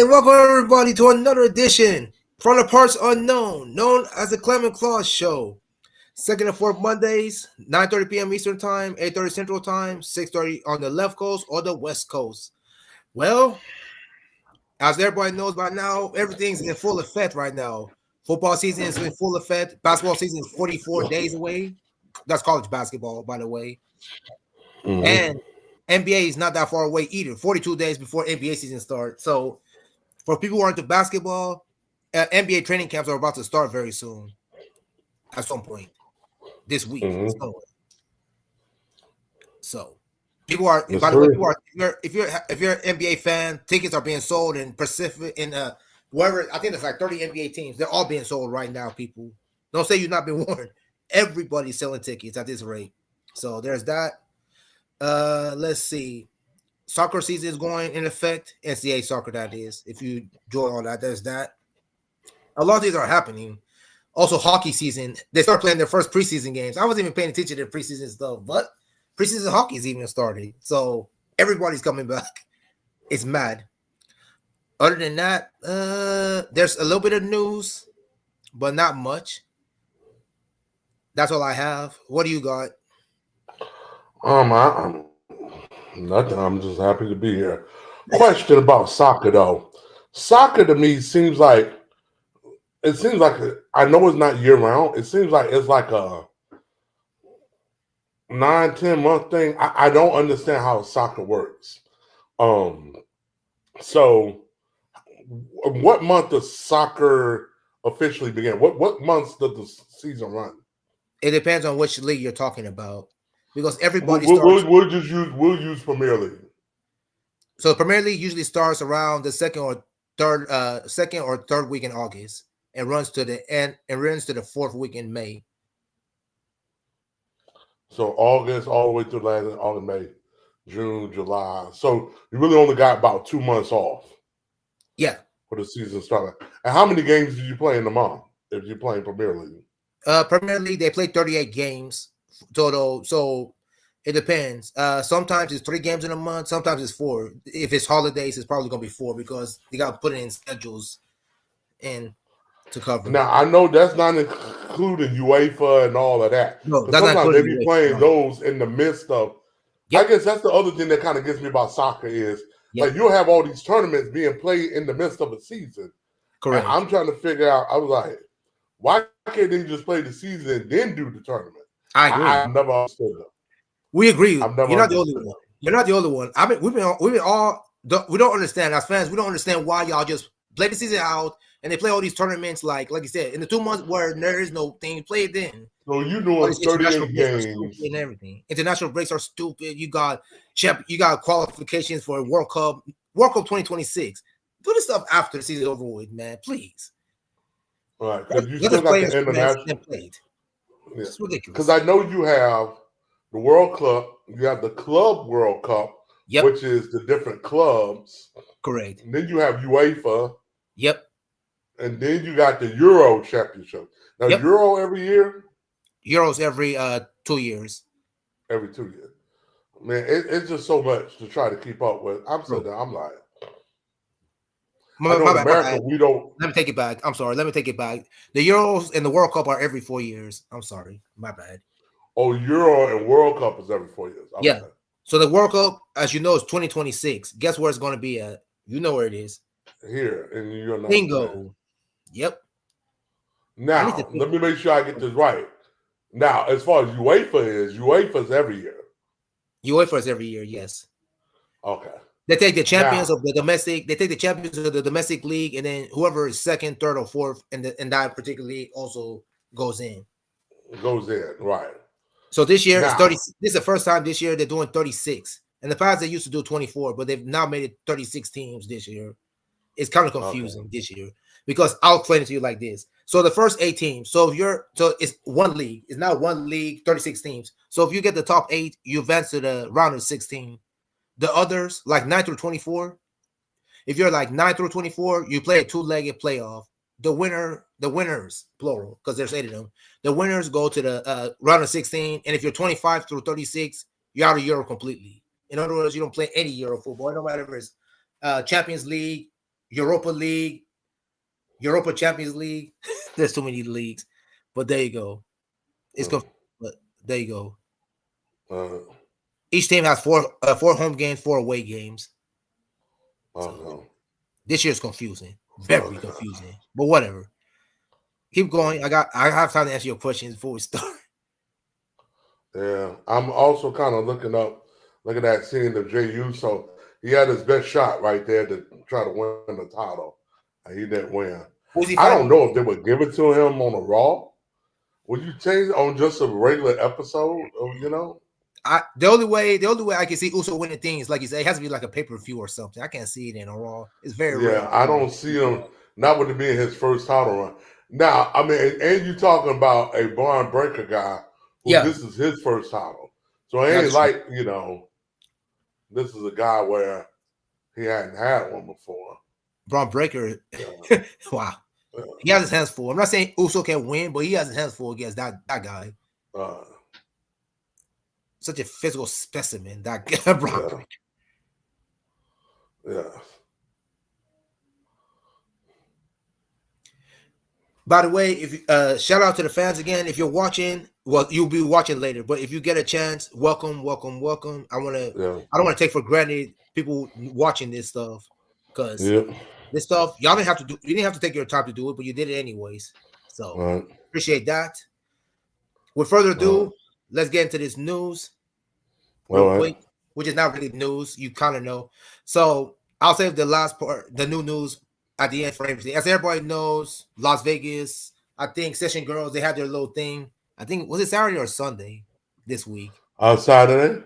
Welcome everybody to another edition from the parts unknown, known as the Clem and Claus Show. Second and fourth Mondays, 9:30 p.m. Eastern Time, 8:30 Central Time, 6:30 on the left coast or the west coast. Well, as everybody knows by now, everything's in full effect right now. Football season is in full effect. Basketball season is 44 days away. That's college basketball, by the way. And NBA is not that far away either. 42 days before NBA season starts. So for people who are into basketball, NBA training camps are about to start very soon. At some point this week. So people are. By the way, people are, if you're an NBA fan, tickets are being sold in Pacific in wherever. I think there's like 30 NBA teams. They're all being sold right now. People don't say you've not been warned. Everybody's selling tickets at this rate. So there's that. Let's see. Soccer season is going in effect. NCAA soccer, that is. If you join all that, there's that. A lot of these are happening. Also, hockey season. They start playing their first preseason games. I wasn't even paying attention to the preseason stuff, but preseason hockey is even started. So everybody's coming back. It's mad. Other than that, there's a little bit of news, but not much. That's all I have. What do you got? Nothing. I'm just happy to be here. Question about soccer, though. Soccer to me seems like I know it's not year round. It seems like it's like a 9-10 month thing. I don't understand how soccer works. So what month does soccer officially begin? What months does the season run? It depends on which league you're talking about. Because everybody we'll use Premier League. So Premier League usually starts around the second or third week in August and runs to the end and runs to the fourth week in May. So August all the way through last August, May, June, July. So you really only got about 2 months off. Yeah. For the season started. And how many games do you play in a month if you're playing Premier League? Premier League, they play 38 games total. So it depends. Sometimes it's 3 games in a month. Sometimes it's 4. If it's holidays, it's probably going to be 4 because they got to put it in schedules and to cover. Now, I know that's not including UEFA and all of that. No, that's sometimes they be UEFA, playing those in the midst of. Yep. I guess that's the other thing that kind of gets me about soccer is like you'll have all these tournaments being played in the midst of a season. Correct. And I'm trying to figure out. I was like, why can't they just play the season and then do the tournament? I agree. I've never understood that. We agree. You're not the only one. You're not the only one. I mean, we don't understand as fans. We don't understand why y'all just play the season out and they play all these tournaments like you said in the 2 months where there is no thing. Play it then. So you doing 38 games and everything. International breaks are stupid. You got qualifications for World Cup 2026. Do this stuff after the season over with, man. Please. All right, because you still got the international. Yeah. It's ridiculous. Because I know you have the World Cup, you have the Club World Cup, which is the different clubs. Correct. And then you have UEFA. Yep. And then you got the Euro Championship. Now, Euro every year? Euros every 2 years. Every 2 years. Man, it's just so much to try to keep up with. I'm sitting there, I'm like. My bad. We don't. Let me take it back. I'm sorry. Let me take it back. The Euros and the World Cup are every 4 years. I'm sorry. My bad. Oh, Euro and World Cup is every 4 years. Okay. Yeah. So the World Cup, as you know, is 2026. Guess where it's going to be at? You know where it is. Here in New York. Bingo. Yep. Now, let me make sure I get this right. Now, as far as UEFA is every year. UEFA is every year, yes. Okay. They take the champions of the domestic. They take the champions of the domestic league, and then whoever is second, third, or fourth in that particular league also goes in. Goes in, right? So this year is 30. This is the first time this year they're doing 36. In the past, they used to do 24, but they've now made it 36 teams this year. It's kind of confusing this year because I'll explain it to you like this. So the first 8 teams. So it's one league. It's not one league, 36 teams. So if you get the top 8, you advance to the round of 16. The others, like 9 through 24, if you're like 9 through 24, you play a 2-legged playoff. The winners, plural, because there's 8 of them. The winners go to the round of 16, and if you're 25 through 36, you're out of Euro completely. In other words, you don't play any Euro football, no matter if it's Champions League, Europa League, Europa Champions League. There's too many leagues, but there you go. It's but there you go. Each team has four home games, four away games. So this year's confusing, very confusing. But whatever. Keep going. I have time to answer your questions before we start. Yeah, I'm also kind of looking at that scene of Jey Uso. He had his best shot right there to try to win the title, and he didn't win. I don't know if they would give it to him on a Raw. Would you change it on just a regular episode? The only way I can see Uso winning things, like you say, it has to be like a pay-per-view or something. I can't see it in a Raw. It's very rare. I don't see him not with it being his first title run. Now, I mean, and you talking about a Braun Breaker guy who this is his first title. So it ain't like, this is a guy where he hadn't had one before. Braun Breaker, wow. He has his hands full. I'm not saying Uso can win, but he has his hands full against that guy. Such a physical specimen, that guy, Braun Breaker. Yeah. By the way, if shout out to the fans again. If you're watching, well, you'll be watching later. But if you get a chance, welcome. I don't want to take for granted people watching this stuff, because this stuff y'all didn't have to do. You didn't have to take your time to do it, but you did it anyways. So appreciate that. With further ado, let's get into this news real quick, which is not really news. You kind of know. So I'll save the last part, the new news, at the end for everything. As everybody knows, Las Vegas, I think Session Girls, they had their little thing. I think, was it Saturday or Sunday this week? Saturday.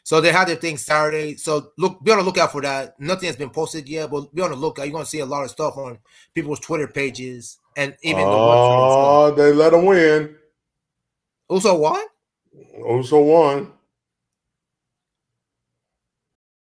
So they had their thing Saturday. So be on the lookout for that. Nothing has been posted yet, but be on the lookout. You're going to see a lot of stuff on people's Twitter pages and even the website. They let them win. Uso won? Uso won.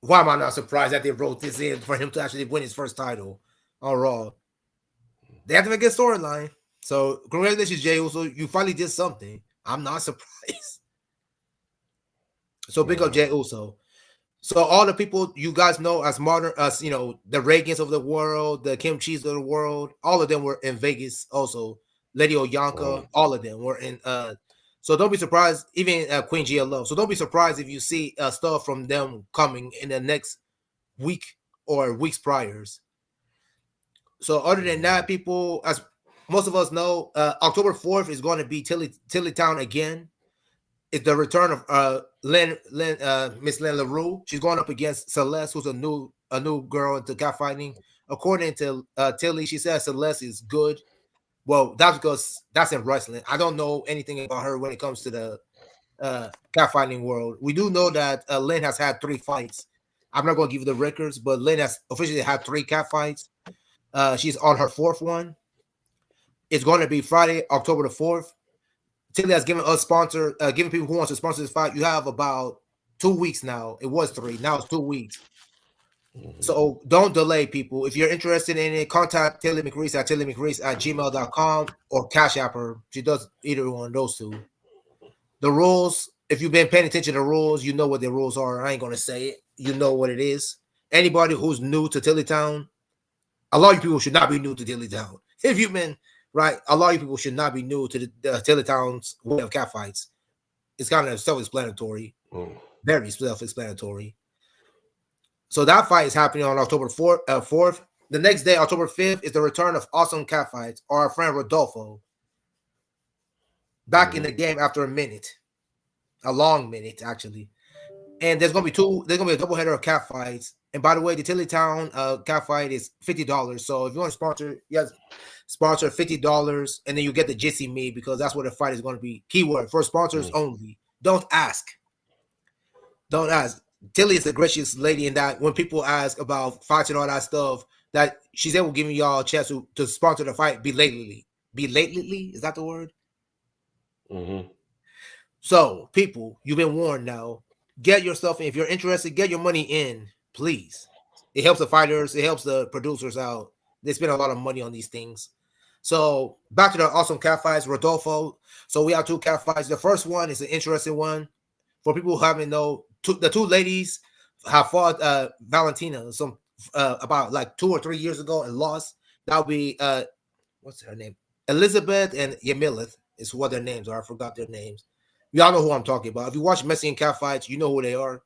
Why am I not surprised that they wrote this in for him to actually win his first title on Raw? They have to make a storyline. So congratulations, Jey Uso. You finally did something. I'm not surprised. So big up Jey Uso. So all the people you guys know as modern, as the Reagans of the world, the Kim Cheese of the world, all of them were in Vegas. Also, Lady Oyanka, all of them were in. So don't be surprised, even Queen GLO. So don't be surprised if you see stuff from them coming in the next week or weeks priors. So other than that, people, as most of us know, October 4th is going to be Tillytown again. It's the return of Miss Lynn LaRue. She's going up against Celeste, who's a new girl into catfighting. According to Tilly, she says Celeste is good. Well, that's because that's in wrestling. I don't know anything about her when it comes to the catfighting world. We do know that Lynn has had 3 fights. I'm not going to give you the records, but Lynn has officially had 3 catfights. She's on her 4th one. It's going to be Friday, October the 4th. Tilly has given us giving people who wants to sponsor this fight. You have about 2 weeks now. It was 3. Now it's 2 weeks. So don't delay, people. If you're interested in it, contact Tilly McReese at tillymcreese@gmail.com or Cash App her. She does either one of those two. The rules, if you've been paying attention to the rules, you know what the rules are. I ain't going to say it. You know what it is. Anybody who's new to Tillytown, a lot of people should not be new to Tillytown. If you've been, right, a lot of people should not be new to the Tillytown's way of catfights. It's kind of self-explanatory. Very self-explanatory. So that fight is happening on October 4th. The next day, October 5th, is the return of Awesome Catfights, or our friend Rodolfo. Back in the game after a minute. A long minute, actually. And there's going to be a doubleheader of catfights. And by the way, the Tillytown catfight is $50. So if you want to sponsor, sponsor $50, and then you get the Jitsi Me, because that's what the fight is going to be. Keyword, for sponsors only. Don't ask. Don't ask. Tilly is the gracious lady in that when people ask about fights and all that stuff, that she's able to give y'all a chance to sponsor the fight belatedly. Belatedly? Is that the word? So, people, you've been warned now. Get yourself in. If you're interested, get your money in, please. It helps the fighters. It helps the producers out. They spend a lot of money on these things. So, back to the Awesome Catfights, Rodolfo. So, we have 2 catfights. The first one is an interesting one. For people who haven't know, the 2 ladies have fought Valentina about like 2 or 3 years ago and lost. That would be what's her name? Elizabeth and Yamilith is what their names are. I forgot their names. Y'all know who I'm talking about. If you watch Mexican cat fights, you know who they are.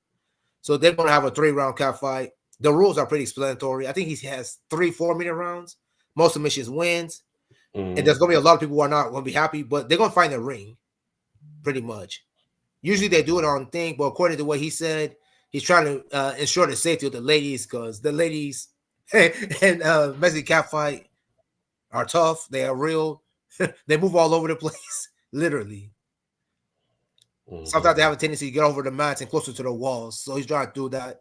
So they're going to have a 3-round cat fight. The rules are pretty explanatory. I think he has 3 4-minute rounds. Most submissions wins. And there's going to be a lot of people who are not going to be happy, but they're going to find a ring, pretty much. Usually they do it on thing, but according to what he said, he's trying to ensure the safety of the ladies because the ladies and Mexican cat fight are tough. They are real. They move all over the place, literally. Sometimes they have a tendency to get over the mats and closer to the walls. So he's trying to do that.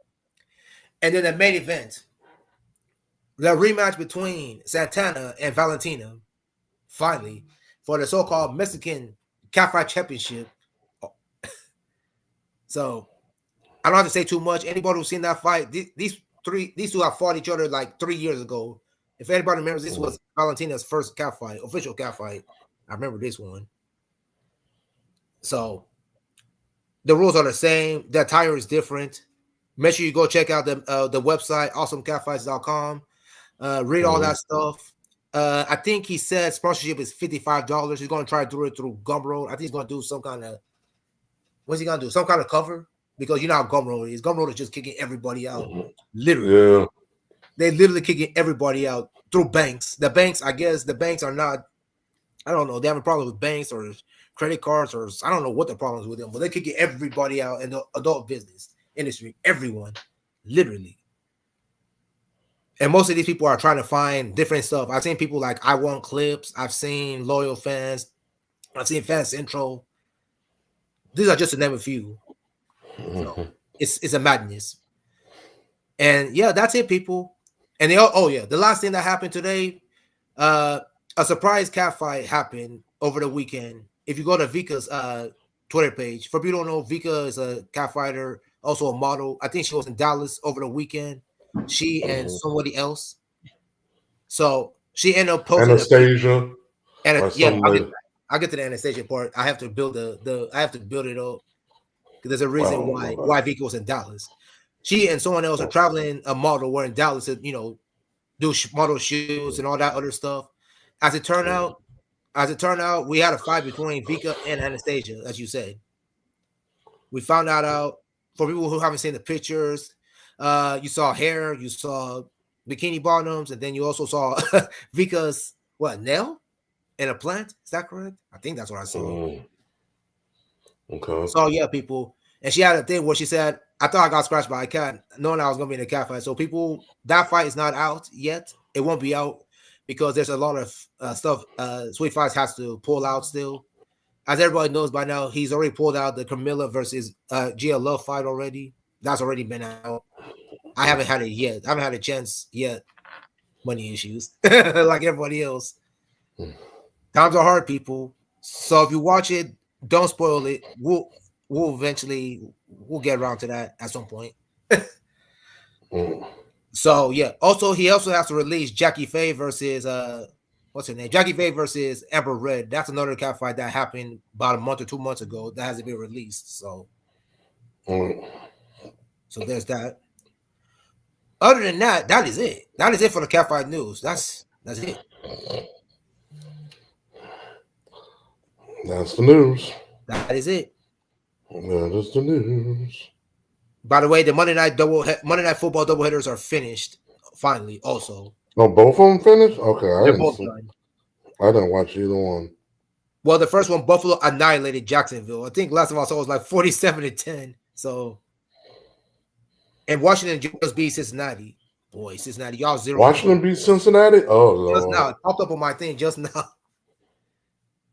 And then the main event, the rematch between Santana and Valentina, finally, for the so-called Mexican Catfight Championship. So I don't have to say too much. Anybody who's seen that fight, these two have fought each other like 3 years ago. If anybody remembers, this was Valentina's first cat fight, official cat fight. I remember this one. So the rules are the same. The attire is different. Make sure you go check out the website, awesomecatfights.com. Read all that stuff. I think he said sponsorship is $55. He's going to try to do it through Gumroad. I think he's going to do some kind of, what's he going to do? Some kind of cover? Because you know how Gumroad is. Gumroad is just kicking everybody out. Literally. Yeah. They're literally kicking everybody out through banks. The banks, I guess, the banks are not, I don't know, they have a problem with banks or credit cards or I don't know what the problem is with them, but they're kicking everybody out in the adult business industry. Everyone. Literally. And most of these people are trying to find different stuff. I've seen people like I Want Clips. I've seen Loyal Fans. I've seen Fan Central. These are just to name a few. So it's a madness. And yeah, that's it, people. And the last thing that happened today, a surprise cat fight happened over the weekend. If you go to Vika's Twitter page, for people who don't know, Vika is a cat fighter, also a model. I think she was in Dallas over the weekend. She and somebody else. So she ended up posting Anastasia. I'll get to the Anastasia part. I have to build I have to build it up because there's a reason why Vika was in Dallas. She and someone else are traveling a model. We're in Dallas to do model shoots and all that other stuff. As it turned out, we had a fight between Vika and Anastasia, as you said. We found that out. For people who haven't seen the pictures, you saw hair, you saw bikini bottoms, and then you also saw Vika's nail in a plant. Is that correct? I think that's what I saw. Okay. So yeah, people, and she had a thing where she said, "I thought I got scratched by a cat, knowing I was gonna be in a cat fight." So people, that fight is not out yet. It won't be out because there's a lot of stuff. Sweet Fights has to pull out still. As everybody knows by now, he's already pulled out the Camilla versus Gia Love fight already. That's already been out. I haven't had it yet. I haven't had a chance yet. Money issues, like everybody else. Times are hard, people. So if you watch it, don't spoil it. We'll get around to that at some point. So yeah. Also, he also has to release Jackie Faye versus what's her name? Jackie Faye versus Amber Red. That's another cat fight that happened about a month or 2 months ago. That hasn't been released. So there's that. Other than that, that is it. That is it for the cat fight news. That's it. That's the news. That is it. That is the news. By the way, the Monday Night Football doubleheaders are finished finally. Also, both of them finished. Okay, they're both done. I didn't watch either one. Well, the first one, Buffalo annihilated Jacksonville. I think last of all, I saw it was like 47-10. So, and Washington just beat Cincinnati. Boy, Cincinnati, y'all 0. Washington beat Cincinnati. Oh Lord! Just now, it popped up on my thing just now.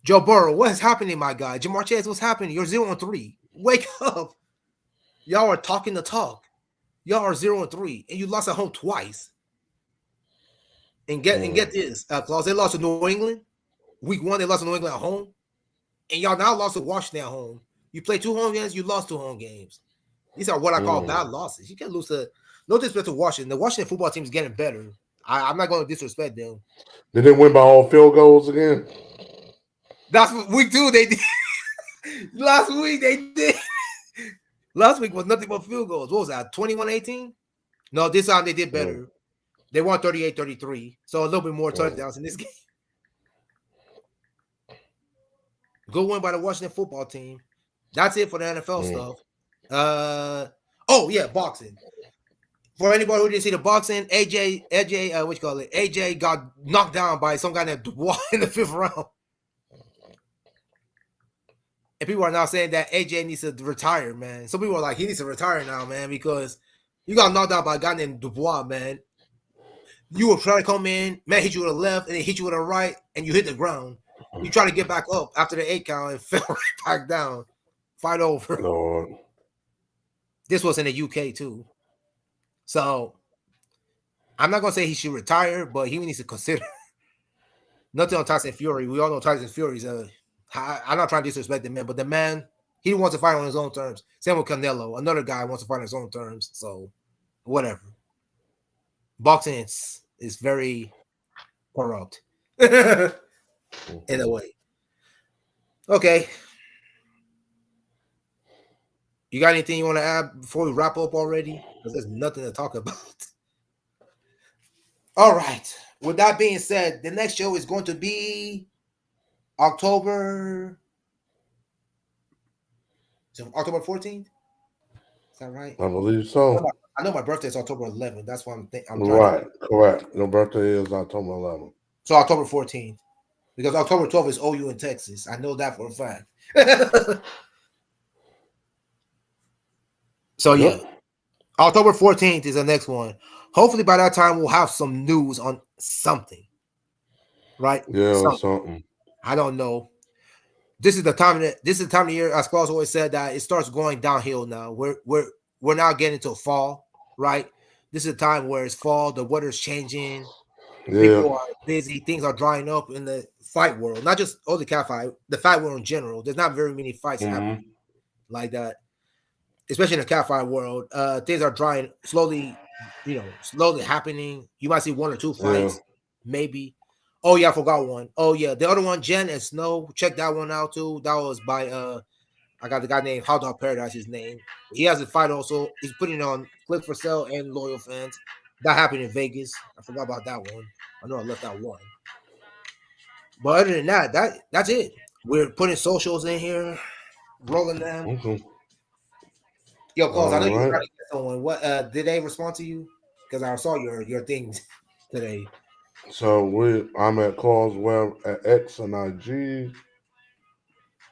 Joe Burrow, what's happening, my guy? Jamar Chase, what's happening? You're 0-3. Wake up! Y'all are talking the talk. Y'all are 0-3, and you lost at home twice. And get this, Klaus. They lost to New England. Week 1, they lost to New England at home, and y'all now lost to Washington at home. You played 2 home games. You lost 2 home games. These are what I call bad losses. You can't lose to. No disrespect to Washington. The Washington football team is getting better. I'm not going to disrespect them. Did they win by all field goals again? That's what week 2 they did. Last week they did. Last week was nothing but field goals. What was that? 21-18? No, this time they did Mm. better. They won 38-33, so a little bit more touchdowns in this game. Good win by the Washington football team. That's it for the NFL stuff. Oh yeah, boxing. For anybody who didn't see the boxing, AJ, what you call it? AJ got knocked down by some guy named Dubois in the 5th round. And people are now saying that AJ needs to retire, man. Some people are like, he needs to retire now, man, because you got knocked out by a guy named Dubois, man. You were trying to come in, man, hit you with a left, and then hit you with a right, and you hit the ground. You try to get back up after the 8 count and fell right back down. Fight over. Lord. This was in the UK too. So I'm not gonna say he should retire, but he needs to consider. Nothing on Tyson Fury. We all know Tyson Fury's I'm not trying to disrespect the man, but the man, he wants to fight on his own terms. Same with Canelo. Another guy wants to fight on his own terms. So whatever. Boxing is very corrupt. In a way. Okay. You got anything you want to add before we wrap up already? Because there's nothing to talk about. All right. With that being said, the next show is going to be October 14th. Is that right? I believe so. I know my birthday is October 11th. That's why I'm right. Correct. Your birthday is October 11th. So October 14th. Because October 12th is OU in Texas. I know that for a fact. So yeah, October 14th is the next one. Hopefully by that time we'll have some news on something. Right? Yeah, something. I don't know. This is the time of year, as Claus always said, that it starts going downhill now. We're now getting to fall, right? This is a time where it's fall, the weather's changing, people are busy, things are drying up in the fight world. Not just the cat fight, the fight world in general. There's not very many fights happening like that. Especially in the cat fight world, things are drying slowly happening. You might see 1 or 2 fights, maybe. Oh yeah, I forgot one. Oh yeah, the other one, Jen and Snow. Check that one out too. That was by I got the guy named How Dog Paradise. His name. He has a fight also. He's putting it on Click for Sale and Loyal Fans. That happened in Vegas. I forgot about that one. I know I left out one. But other than that's it. We're putting socials in here, rolling them. Yo, Claus, I know you were trying to get someone. What did they respond to you? Because I saw your things today. So I'm at Claus Web at X and IG.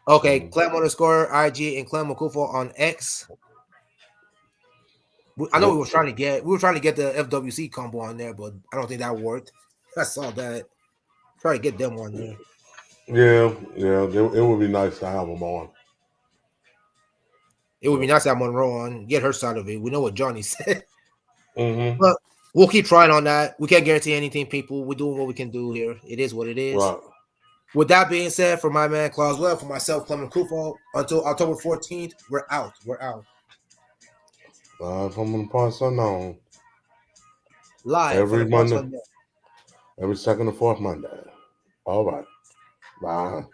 Okay, Clem _ IG and Clem Okufo on X. I know we were trying to get the FWC combo on there, but I don't think that worked. I saw that. Try to get them on there. Yeah, it would be nice to have them on. It would be nice to have Monroe on, get her side of it. We know what Johnny said. But we'll keep trying on that. We can't guarantee anything, people. We're doing what we can do here. It is what it is. Right. With that being said, for my man Claus Webb, for myself, Clement Kufo, until October 14th, we're out. We're out. Live from the parts unknown. Live every Monday. Every second and fourth Monday. All right. Bye.